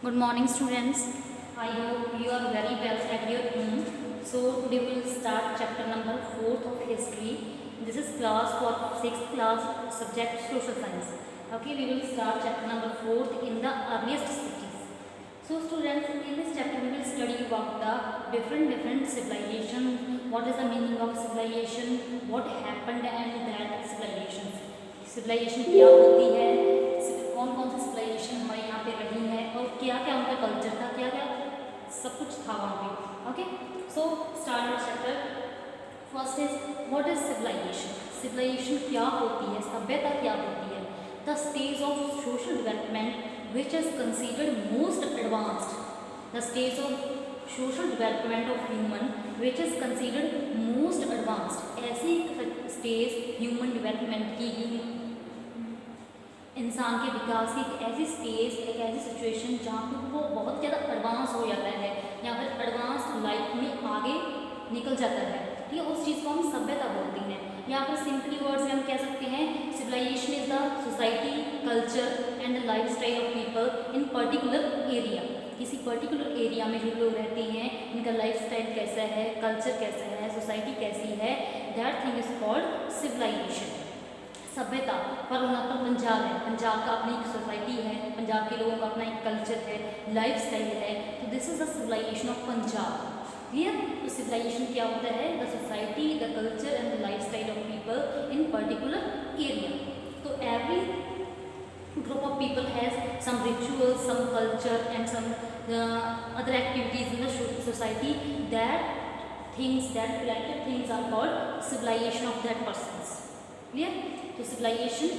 Good morning, students. I hope you are very well at your home. So today we will start chapter number 4th of history. This is class for 6th class subject social science. Okay, we will start chapter number 4th in the earliest cities. So students, in this chapter we will study about the different civilizations. What is the meaning of civilization? What happened and that civilization. Civilisation क्या होती है, कौन कौन सी civilisation हमारे यहाँ पे रही है और क्या क्या उनका कल्चर था, क्या क्या सब कुछ था वहाँ पे. Okay, so start chapter. First is what is civilisation. Civilisation क्या होती है, सभ्यता क्या होती है. The stage of social development which is considered most advanced. The stage of social development of human which is considered most advanced. ऐसी stage human development की, इंसान के विकास की एक ऐसी स्टेज, एक ऐसी सिचुएशन जहाँ पे वो बहुत ज़्यादा एडवांस हो जाता है या फिर एडवांस लाइफ में आगे निकल जाता है. ठीक है, उस चीज़ को हम सभ्यता बोलते हैं. या फिर सिंपली वर्ड्स में हम कह सकते हैं civilisation is the society, culture and life style of people in particular area. किसी पर्टिकुलर एरिया में जो लोग रहते हैं इनका लाइफ स्टाइल कैसा है, कल्चर कैसा है, सोसाइटी कैसी है, that thing is called civilisation. सभ्यता. पर वहाँ पर पंजाब है, पंजाब का अपनी एक सोसाइटी है, पंजाब के लोगों का अपना एक कल्चर है, लाइफ स्टाइल है. तो this is the civilisation of Punjab. Clear. तो सिविलाइजेशन क्या होता है, the society, the culture and the life style of people in particular area. तो every group of people has some rituals, some culture and some other activities in the society. That things, that collective things are called civilization of that persons. Clear. So civilization.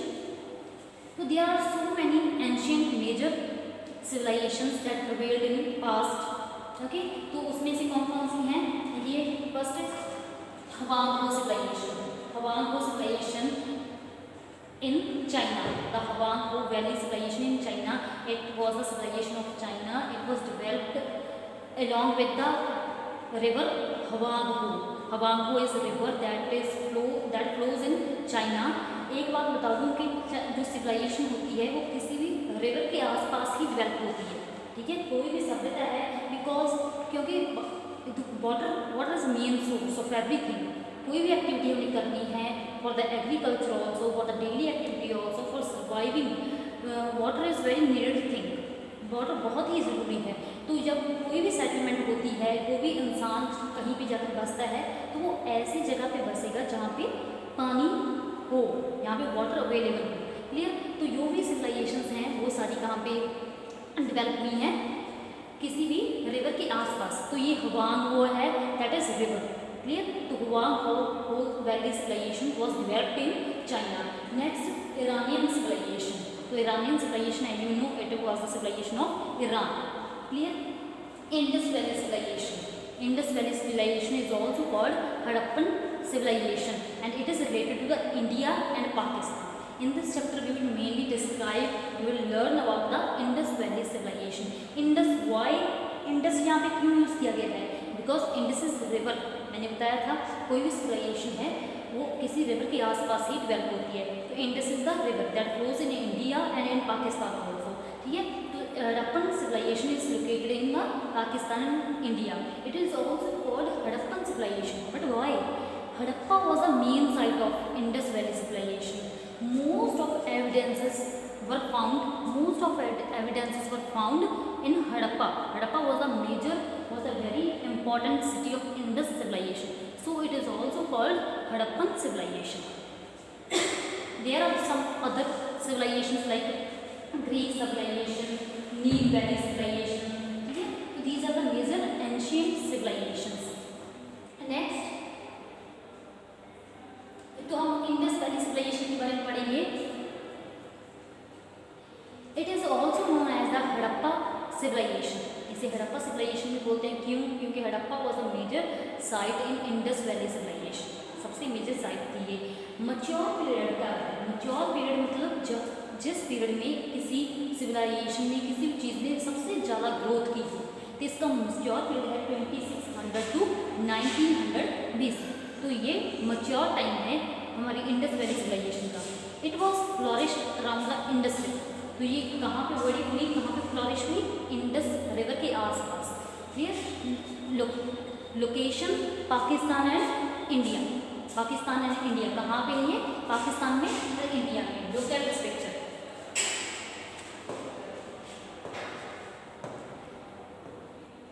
So there are so many ancient major civilizations that prevailed in past. Okay, तो उसमें से कौन कौन सी हैं. ये first है हवांगहो civilization. हवांगहो civilization in China. The Huanghe Valley civilization in China. It was the civilization of China. It was developed along with the river Huanghe. Huanghe is a river that flows in China. एक बात बता दूं कि जो civilisation होती है वो किसी भी रिवर के आसपास ही डेवलप होती है. ठीक है, कोई भी सभ्यता है बिकॉज क्योंकि water is main source of everything. कोई भी एक्टिविटी हमें करनी है for the agriculture also, for the daily activity also, for surviving. Water is very needed thing. Water बहुत ही ज़रूरी है. तो जब कोई भी सेटलमेंट होती है, कोई भी इंसान कहीं पे जाकर बसता है तो वो ऐसी जगह पे बसेगा जहाँ पे पानी हो, यहाँ पे वाटर अवेलेबल हो. क्लियर. तो जो भी सिविलाइजेशंस हैं वो सारी कहाँ पे डेवलप हुई हैं, किसी भी रिवर के आसपास. तो ये हुआंगहो है, दैट इज रिवर. Clear. तो Huanghe Valley civilization was developed in China. Next, Iranian civilization. तो Iranian civilization, as you know, it was the civilization of Iran. Clear. Indus Valley civilization. Indus Valley civilization is also called Harappan civilization, and it is related to the India and Pakistan. In this chapter, we will mainly describe, we will learn about the Indus Valley civilization. Indus, why Indus यहाँ पे क्यों use किया गया है? Because Indus is river. मैंने बताया था कोई भी सिविलाइजेशन है वो किसी रिवर के आसपास ही डेवलप होती है. तो Indus is the river that flows in India and in Pakistan also. ठीक है. तो Harappan civilisation is located in the Pakistan and India. It is also called Harappan civilisation. But why? Harappa was the main site of Indus valley civilisation. Most of evidences were found in Harappa. Harappa was a very important city of Indus civilization. So it is also called Harappan civilization. There are some other civilizations like Greek civilization, Nile Valley civilization. Okay? These are the major ancient civilizations. Next, तो हम Indus valley civilisation के बारे में पढ़ेंगे. It is also known as the Harappa civilisation. इसे Harappa civilisation भी बोलते हैं. क्यों? क्योंकि Harappa was a major site in Indus valley civilisation. सबसे मेजर साइट थी ये. मच्योर पीरियड का है. मच्योर पीरियड मतलब जिस पीरियड में किसी सिविलाइजेशन ने, किसी भी चीज़ ने सबसे ज़्यादा ग्रोथ की हो, तो इसका मच्योर पीरियड है 2600 to 1900 BC. तो ये मच्योर टाइम है हमारी इंडस वैली सिविलाइजेशन का. It was flourish around the Indus river. तो ये कहाँ पे बड़ी हुई, कहाँ पे फ्लॉरिश हुई? Indus clear. Location Pakistan and India, Pakistan and India कहाँ पे है? पाकिस्तान में और इंडिया में। Look at this picture.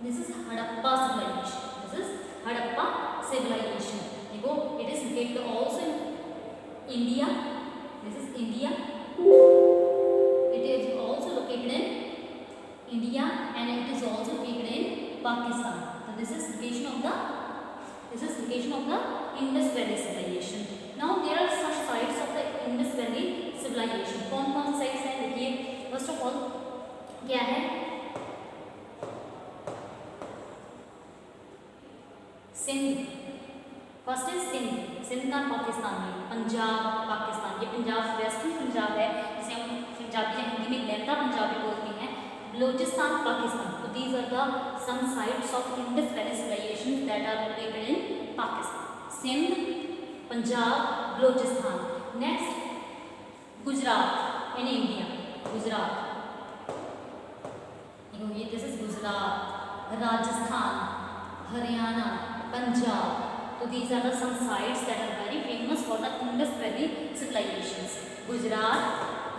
This is Harappa civilisation, this is Harappa civilisation. देखो it is located also in India, this is India, it is also located in India and it is also located in Pakistan. So this is location of the Indus Valley civilization. Now there are some sites of the Indus Valley civilization. कौन कौन से sites हैं देखिए। First of all क्या है? Sindh, first is Sindh, Sindh का पाकिस्तान में, पंजाब पाकिस्तान, ये पंजाब वेस्टर्न पंजाब है जिसे हम पंजाबी या हिंदी में लहदा पंजाबी बोलते हैं। बलोचिस्तान पाकिस्तान। तो these are the some sites of Indus valley civilisation that are located in Pakistan. Sindh, Punjab, Balochistan. Next Gujarat in India, Gujarat, ये दिस इज गुजरात, राजस्थान, हरियाणा, पंजाब। तो these are the some sites that are very famous for the Indus valley civilisations. Gujarat,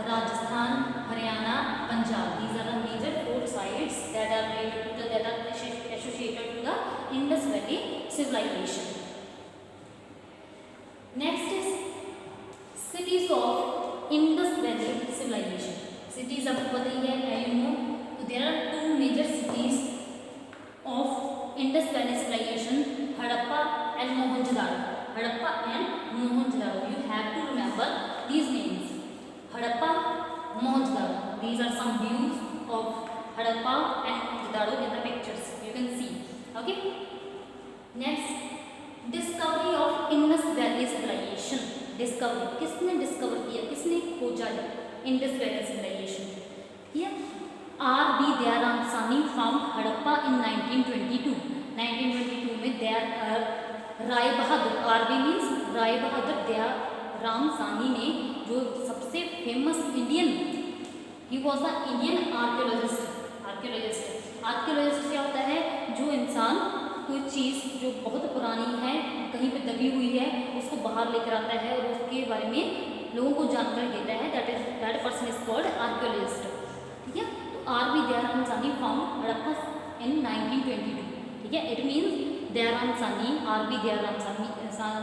Rajasthan, Haryana, Punjab. These are the major 4 sites that are related to that are associated to the Indus Valley civilization. Next is cities of Indus Valley civilization. Cities आपको पता ही है, you know. So there are 2 major cities of Indus Valley civilization: Harappa and Mohenjo-daro. Harappa and Mohenjo-daro. You have to remember these names. Harappa, Mohenjo-daro. These are some views of Harappa and Mohenjo-daro in the pictures. You can see. Okay. Next, discovery of Indus Valley civilization. Discovery. किसने discover किया? किसने खोजा Indus Valley civilization? Here, R.B. Dayaram Sani found Harappa in 1922. 1922 में Rai Bahadur, R.B. means Rai Bahadur Dayaram सानी ने, जो सबसे famous Indian, he was the Indian archaeologist. Archaeologist क्या होता है? जो इंसान कोई चीज़ जो बहुत पुरानी है, कहीं पे दबी हुई है, उसको बाहर लेकर आता है और उसके बारे में लोगों को जानकारी देता है। That person is called archaeologist. ठीक है। तो R.B. दयाराम सानी फाउंड हड़प्पा इन 1922। ठीक है। इट मीन्स दयाराम सानी, R.B. दयाराम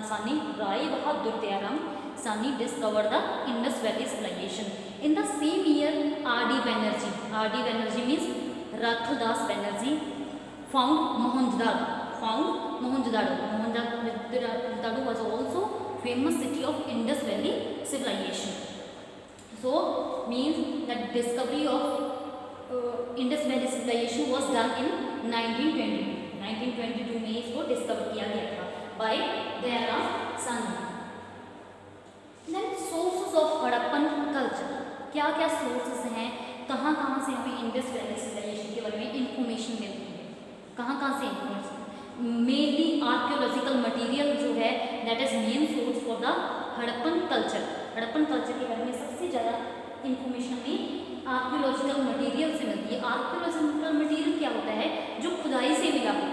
सानी, Rai Bahadur Dayaram Sani discovered the Indus Valley civilization. In the same year, R.D. Banerjee means Rathadas Banerjee found Mohenjo-daro. Mohenjo-daro was also famous city of Indus Valley civilization. So means that discovery of Indus Valley civilization was done in 1922. 1922 में इसको discover किया गया था by Dayaram सानी। Then sources of Harappan culture, क्या क्या sources हैं, कहाँ कहाँ से हमें इंडस वैली सिविलाइजेशन के बारे में इंफॉर्मेशन मिलती है, कहाँ कहाँ से इंफॉर्मेशन? मेनली आर्कियोलॉजिकल मटेरियल जो है that is main source for the Harappan culture. Harappan culture के बारे में सबसे ज़्यादा इंफॉर्मेशन हमें आर्कियोलॉजिकल मटेरियल से मिलती है। आर्कियोलॉजिकल मटेरियल क्या होता है? जो खुदाई से मिला हो,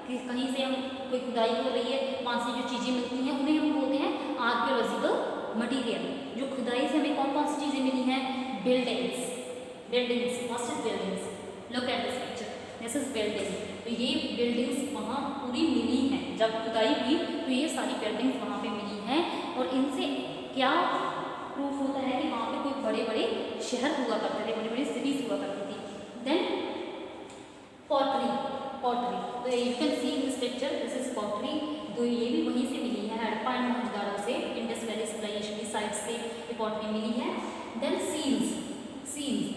कि कहीं से हम कोई खुदाई हो रही है, वहाँ से जो चीज़ें मिलती हैं उन्हें हम बोलते हैं आर्कियोलॉजिकल मटेरियल। जो खुदाई से हमें कौन कौन सी चीज़ें मिली हैं? Buildings, first is buildings. Look at this picture, this is building. तो ये बिल्डिंग्स वहाँ पूरी मिली हैं, जब खुदाई हुई तो ये सारी बिल्डिंग्स वहाँ पे मिली हैं। और इनसे क्या प्रूफ होता है कि वहाँ पे कोई बड़े बड़े शहर हुआ करते थे, बड़ी बड़ी सिटीज हुआ करती थी। देन पॉटरी, तो you can see this picture, this is pottery. तो ये भी वहीं से मिली है, हड़प्पा एंड मोहनजोदड़ो से, इंडस वैली सिविलाइजेशन की साइड से ये पॉटरी मिली है। Then seals,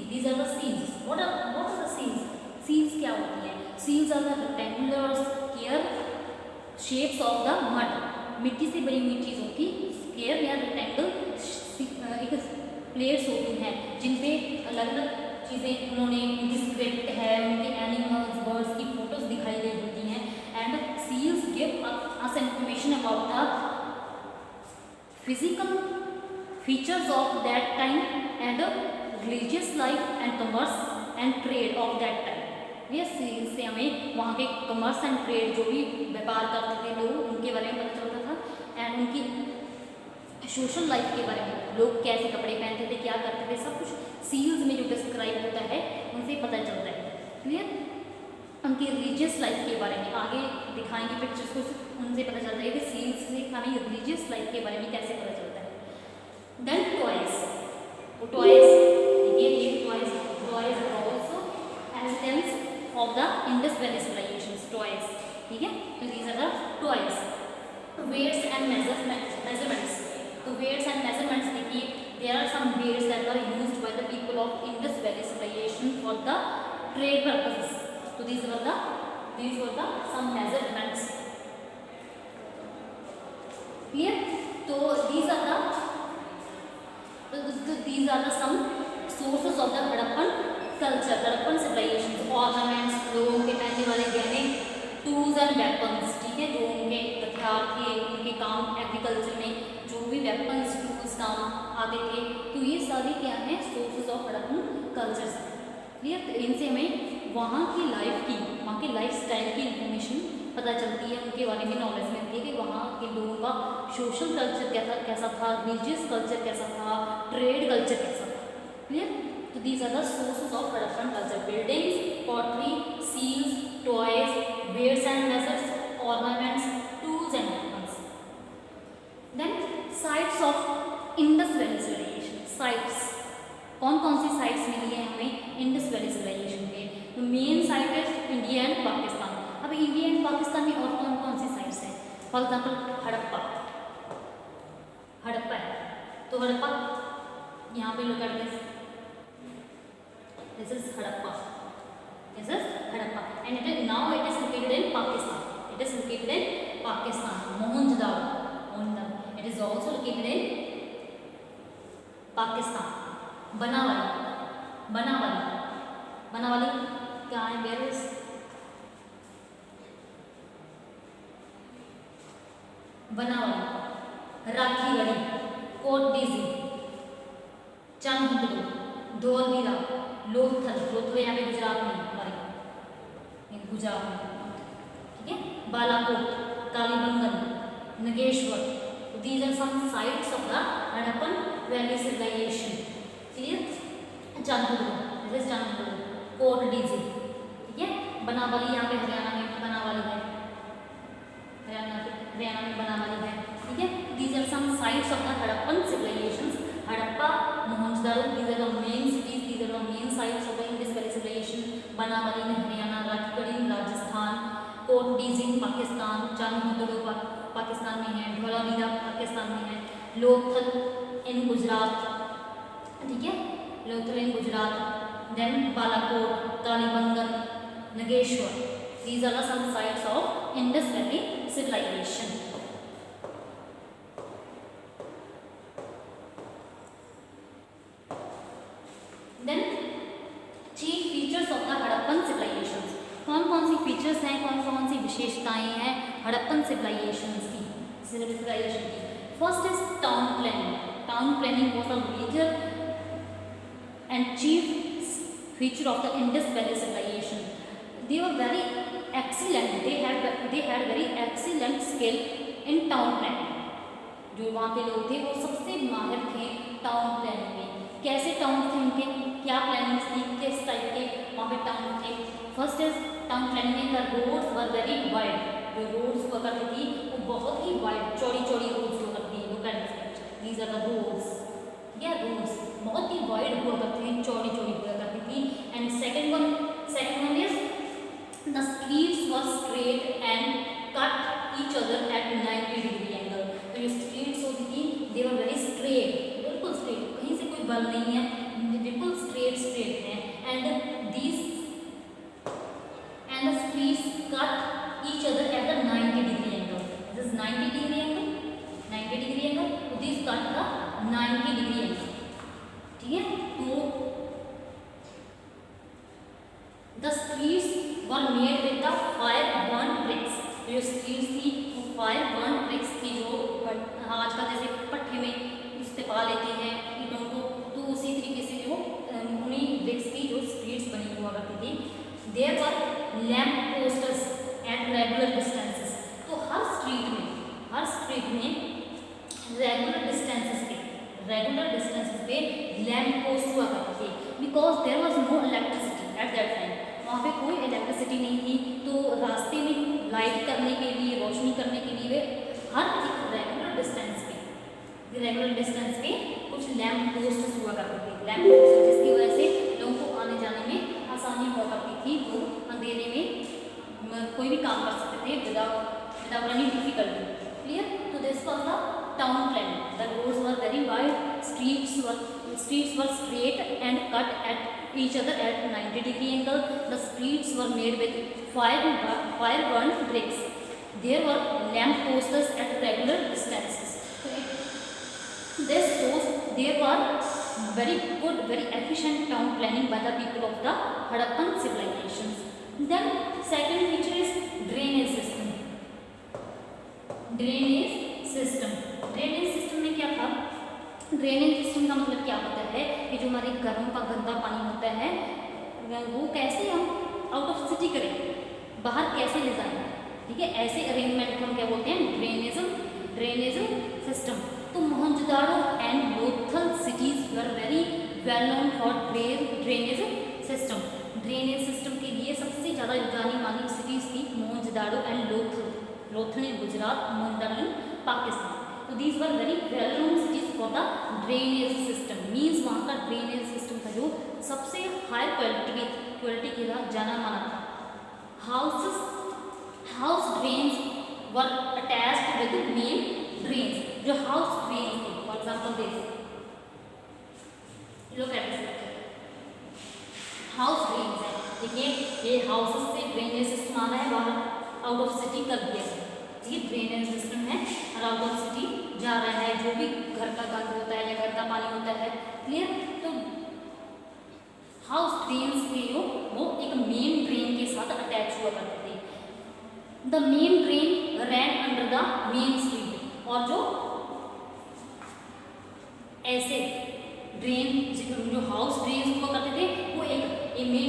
these are the seals. What are the seals? Seals क्या होती है? Seals are the rectangular square shapes of the mud. मिट्टी से बनी हुई चीज़ों की स्क्वायर या रेक्टेंगल एक प्लेट्स होती हैं, जिन पे अलग अलग चीज़ें उन्होंने, उनकी स्क्रिप्ट है, उनके एनिमल्स बर्ड्स की फोटोज दिखाई गई होती हैं। And seals give us information about the physical features of that time and religious life and commerce and trade of that time. ये सील्स से हमें वहाँ के कमर्स एंड ट्रेड जो भी व्यापार करते थे लोग, उनके बारे में पता चलता था, एंड उनकी सोशल लाइफ के बारे में, लोग कैसे कपड़े पहनते थे, क्या करते थे, सब कुछ सील्स में जो डिस्क्राइब होता है उनसे पता चलता है। क्लियर? उनकी रिलीजियस लाइफ के बारे में आगे दिखाएंगे पिक्चर्स को, उनसे पता चलता है कि सील्स से हमें रिलीजियस लाइफ के बारे में कैसे पता चलता है। देन टॉयज, टॉयज ये toys also evidence of the Indus valley civilisations, toys, ठीक है। तो these are the toys. Weights and measurements, तो वेट्स एंड मेजरमेंट्स देखिए, there are some weights that are used by the people of Indus valley civilisation for the trade purposes. तो these were the some measurements. Clear? So these are the some sources of the Harappan culture, Harappan civilization, ornaments, लोगों के पहनने वाले गहने, tools and weapons, ठीक है, जो उनके हथियार थे, उनके काम एग्रीकल्चर में जो भी वेपन्स टूल्स काम आते थे, तो ये सारे क्या हैं, sources of Harappan culture. Clear? तो इनसे हमें वहाँ की लाइफ की, वहाँ के लाइफ स्टाइल की इंफॉर्मेशन पता चलती है, उनके बारे में नॉलेज मिलती है कि वहाँ के लोगों का सोशल कल्चर कैसा था, रिलीजियस कल्चर कैसा था, ट्रेड कल्चर कैसा था। क्लियर? तो these are the sources of Harappan culture, buildings, pottery, seals, toys, wares and measures, ornaments, tools and weapons. Then sites of Indus valley civilisation, sites, कौन कौन सी साइट्स मिली है हमें इंडस वैली सिविलाइजेशन के? तो मेन साइट है India and Pakistan. अब India and Pakistan में और कौन कौन सी साइट्स हैं? फॉर एग्जाम्पल हड़प्पा, हड़प्पा है, तो हड़प्पा यहाँ पे लोग करते हैं, this is Harappa, this is Harappa, and it is now it is located in Pakistan, it is located in Pakistan. Mohenjodaro, it is also located in Pakistan. Banawali कहाँ है? वेयर इज बनावाली, राखीगढ़ी, कोटडीजी, चंदगुरु, धोलवीरा, लोथल यहाँ पे गुजरात में, हमारे गुजरात में, ठीक है, Balakot, Kalibangan, Nageshwar. These are some sites of the Harappan Valley civilization. Clear? चंदगुरु, this is चंदगुरु, कोटडीजी, ठीक है। बनावाली यहाँ पे हरियाणा में बनावाली है, हरियाणा में बनावाली है, ठीक है। These are some sites of the Harappan civilizations. Harappa, Mohenjodaro, these are the main cities, these are the main sites of the Indus Valley civilization. Banawali में हरियाणा, राखीगढ़ी राजस्थान, कोटडीजी पाकिस्तान, चंदगुरु पाकिस्तान में है, धौलावीरा पाकिस्तान में है, लोथल इन गुजरात, ठीक है, Lothal in Gujarat, then Balakot, Kalibangan, Nageshwar. These are some sites of Indus valley civilisation. Then chief features of the Harappan civilisation, कौन कौन सी features हैं, कौन कौन सी विशेषताएं हैं हड़प्पन सिविलाइजेशन की? First is town planning. Town planning was a major and chief feature of the Indus valley civilisation. They were very excellent, they had very excellent skill in town planning. जो वहाँ के लोग थे वो सबसे माहिर थे टाउन प्लानिंग में। कैसे टाउन थे उनके, क्या प्लानिंग थी, किस टाइप के वहाँ पे टाउन थे? फर्स्ट इज टाउन प्लानिंग में the roads were very wide, जो रोड्स हुआ करती थी वो बहुत ही वाइड, चौड़ी चौड़ी रोड्स हुआ करती है, दीज आर द रोड्स, या रोड्स बहुत ही वाइड हुआ करती थी, चौड़ी चौड़ी हुआ करती थी। And second one is the streets were straight and cut each other at 90 degree angle. तो ये स्ट्रीट्स होती थी, दे वर वेरी स्ट्रेट, बिल्कुल स्ट्रेट, कहीं से कोई बल नहीं है, बिल्कुल स्ट्रेट है। And these and the streets cut each other at the 90 degree angle. This is 90 degree angle, 90 degree angle. So these cut the 90 degree angle. ठीक है? तो the streets were made with the fire burnt bricks. जो streets थी वो fire burnt bricks थी, जो आजकल जैसे पट्टे में इस्तेमाल लेते हैं ईंटों को, तो उसी तरीके से जो उन्हीं bricks की जो streets बनी हुआ करती थी। There were lamp posters at regular distances. तो हर स्ट्रीट में रेगुलर डिस्टेंसेस पे लैम्प पोस्ट हुआ करते थे, because there was no electricity at that time. वहाँ पे कोई इलेक्ट्रिसिटी नहीं थी, तो रास्ते में लाइट करने के लिए, रोशनी करने के लिए वे हर एक रेगुलर डिस्टेंस पे कुछ लैम्प पोस्ट हुआ करते थे। लैम्प पोस्ट जिसकी वजह से लोगों को आने जाने में आसानी हुआ करती थी, वो अंधेरे में कोई भी काम कर सकते थे विदाउट एनी डिफिकल्टी। क्लियर? तो this was the town planning. The roads were very wide, streets were straight and cut at each other at 90-degree angle. The streets were made with fire-burnt bricks. There were lamp posts at regular distances. This shows there were very good, very efficient town planning by the people of the Harappan civilizations. Then second feature is drainage system. Drainage system में क्या था? Drainage system का मतलब क्या होता है कि जो हमारे घरों का गंदा पानी होता है वो कैसे हम आउट ऑफ सिटी करें, बाहर कैसे ले जाएं, ठीक है? ऐसे अरेंजमेंट को हम क्या बोलते हैं? Drainage system. तो Mohenjodaro and Lothal cities were very well known for drainage system. Drainage system के लिए सबसे ज़्यादा जानी मानी सिटीज थी Mohenjodaro and Lothal in Gujarat, Mohenjodaro in Pakistan. तो these were very well known cities for the drainage system. Means वहाँ का ड्रेनेज सिस्टम था जो सबसे हाई क्वालिटी के साथ जाना माना था। House drains were attached with main drains. जो हाउस ड्रेन्स थे, for example this, look at this, house drains है। देखिए ये हाउसेस से ड्रेनेज सिस्टम आ रहा है, बाहर आउट ऑफ सिटी कर दिया है। ये ड्रेनेज सिस्टम है और आउट ऑफ सिटी जा रहा है, जो भी घर का गंद होता है या घर का पानी होता है। क्लियर? तो हाउस ड्रेन्स थे जो वो एक मेन ड्रेन के साथ अटैच हुआ करते थे। The main drain ran under the main street. और जो ऐसे ड्रेन जो हाउस ड्रेन हुआ करते थे वो एक मेन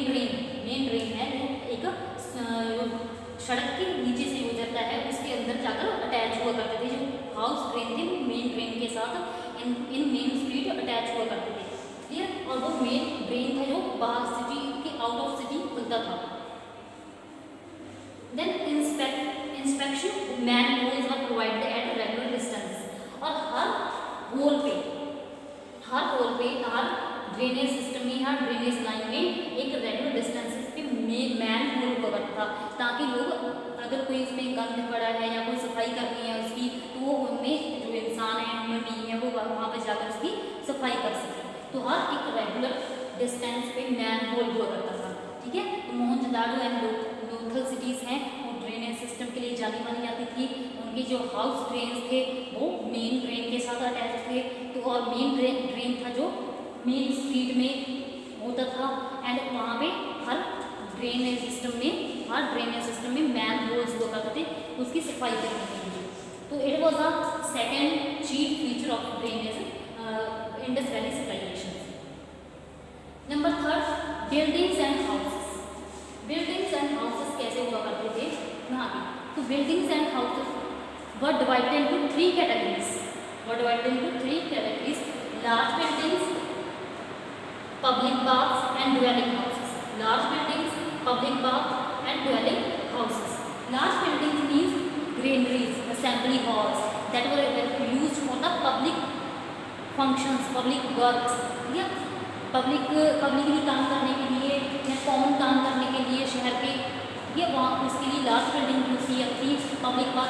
ड्रेन है जो एक सड़क के नीचे से गुजरता है, उसके अंदर जाकर अटैच हुआ करते थे। जो हाउस ड्रेन थे मेन ड्रेन के साथ इन मेन स्ट्रीट अटैच हुआ करते थे। क्लियर? और वो मेन ड्रेन था जो बाहर सिटी के आउट ऑफ सिटी खुलता था। Then inspection man holes were provided at regular distance. और हर होल पे हर ड्रेनेज सिस्टम में, हर ड्रेनेज लाइन में एक रेगुलर डिस्टेंसेस पे मैन होल कवर था, ताकि लोग अगर कोई उसमें गंद पड़ा है या कोई सफाई करनी है उसकी, तो वो उनमें जो इंसान है, ह्यूमन बीइंग है, वो वहाँ पर जाकर उसकी सफाई कर सके। तो हर एक रेगुलर डिस्टेंस पे मैन होल हुआ करता था। ठीक है? तो मोहनजोदाड़ो एंड लोथल सिटीज़ हैं वो ड्रेनेज सिस्टम के लिए जानी मानी जाती थी। उनके जो हाउस ड्रेन्स थे वो मेन ड्रेन के साथ अटैच थे। तो और मेन ड्रेन था जो मेन स्ट्रीट में होता था, एंड वहाँ पे हर ड्रेनेज सिस्टम में मैन होल्स हुआ करते थे उसकी सफाई करने के लिए। तो it was the second chief feature of drainage Indus valley civilisation. Number third, buildings and houses कैसे हुआ करते थे वहाँ के? तो buildings and houses were divided into three categories. Large buildings, public baths and dwelling houses. Large buildings, public baths and dwelling houses. Large buildings means granaries, assembly halls that were used for the public functions, public works. या publicly काम करने के लिए या common काम करने के लिए शहर के, ये वहाँ उसके लिए लार्ज बिल्डिंग यूज की जाती थी। Public bath